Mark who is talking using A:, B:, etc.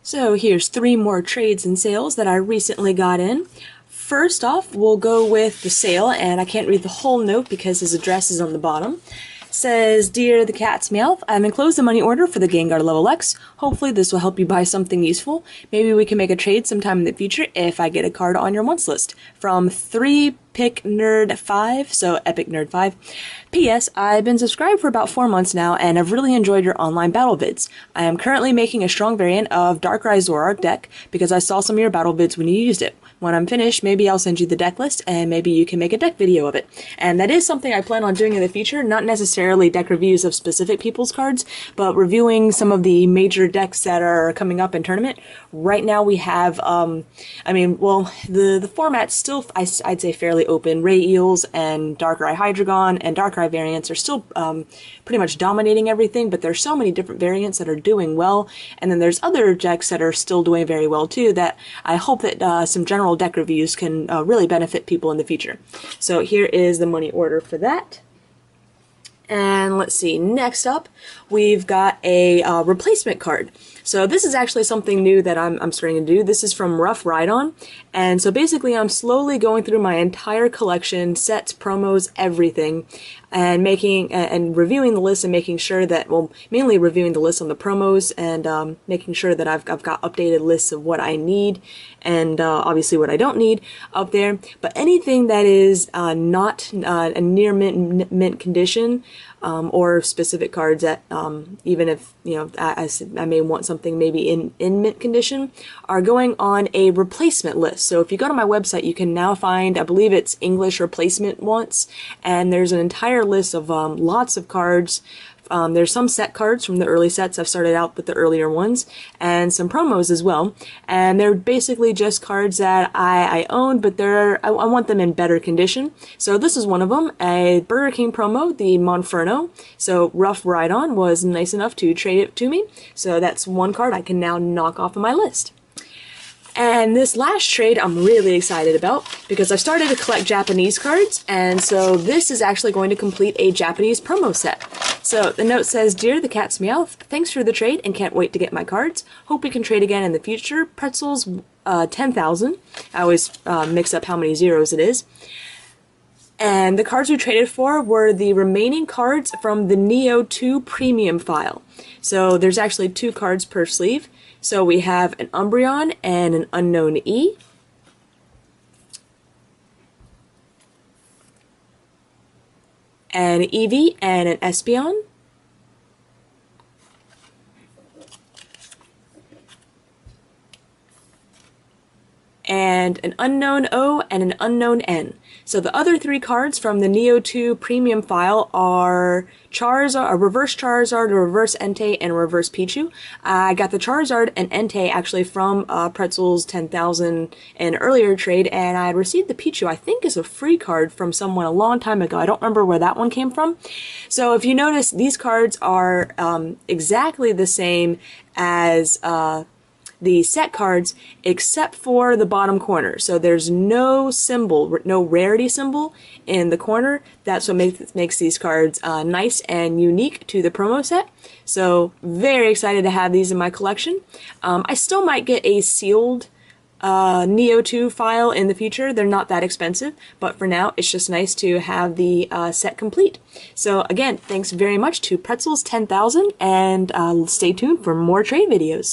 A: So here's 3 more trades and sales that I recently got in. First off, we'll go with the sale, and I can't read the whole note because his address is on the bottom. It says, "Dear the Cat's Meowth, I'm enclosed a money order for the Gengar Level X. Hopefully this will help you buy something useful. Maybe we can make a trade sometime in the future if I get a card on your wants list. From 3picnerd5, so Epic Nerd 5. P.S. I've been subscribed for about 4 months now, and I've really enjoyed your online battle vids. I am currently making a strong variant of Darkrai Zoroark deck because I saw some of your battle vids when you used it. When I'm finished, maybe I'll send you the deck list, and maybe you can make a deck video of it." And that is something I plan on doing in the future, not necessarily deck reviews of specific people's cards, but reviewing some of the major decks that are coming up in tournament. Right now we have, the format's still, I'd say, fairly open. Ray Eels and Darkrai Hydreigon and Darkrai variants are still pretty much dominating everything, but there's so many different variants that are doing well, and then there's other decks that are still doing very well too, that I hope that some general deck reviews can really benefit people in the future. So here is the money order for that. And let's see, next up we've got a replacement card. So this is actually something new that I'm starting to do. This is from RoughRhydon, and so basically I'm slowly going through my entire collection, sets, promos, everything, and making and reviewing the list and making sure that, well, mainly reviewing the list on the promos and making sure that I've got updated lists of what I need and obviously what I don't need up there. But anything that is not a near mint condition, or specific cards that even if, you know, I may want something maybe in mint condition, are going on a replacement list. So if you go to my website, you can now find, I believe it's English replacement wants, and there's an entire list of lots of cards. There's some set cards from the early sets. I've started out with the earlier ones, and some promos as well. And they're basically just cards that I own, but I want them in better condition. So this is one of them, a Burger King promo, the Monferno. So RoughRhydon was nice enough to trade it to me. So that's one card I can now knock off of my list. And this last trade I'm really excited about because I've started to collect Japanese cards, and so this is actually going to complete a Japanese promo set. So the note says, "Dear the Cat's Meowth, thanks for the trade and can't wait to get my cards. Hope we can trade again in the future. Pretzels10000. I always mix up how many zeros it is. And the cards we traded for were the remaining cards from the Neo 2 premium file. So there's actually 2 cards per sleeve. So we have an Umbreon and an Unknown E. An Eevee and an Espeon. And an Unknown O and an Unknown N. So the other 3 cards from the Neo 2 premium file are Charizard, a reverse Charizard, a reverse Entei, and a reverse Pichu. I got the Charizard and Entei actually from Pretzels10000 in an earlier trade, and I had received the Pichu, I think, as a free card from someone a long time ago. I don't remember where that one came from. So if you notice, these cards are exactly the same as the set cards, except for the bottom corner. So there's no symbol, no rarity symbol in the corner. That's what makes these cards nice and unique to the promo set. So very excited to have these in my collection. I still might get a sealed Neo 2 file in the future. They're not that expensive, but for now it's just nice to have the set complete. So again, thanks very much to Pretzels10000, and stay tuned for more trade videos.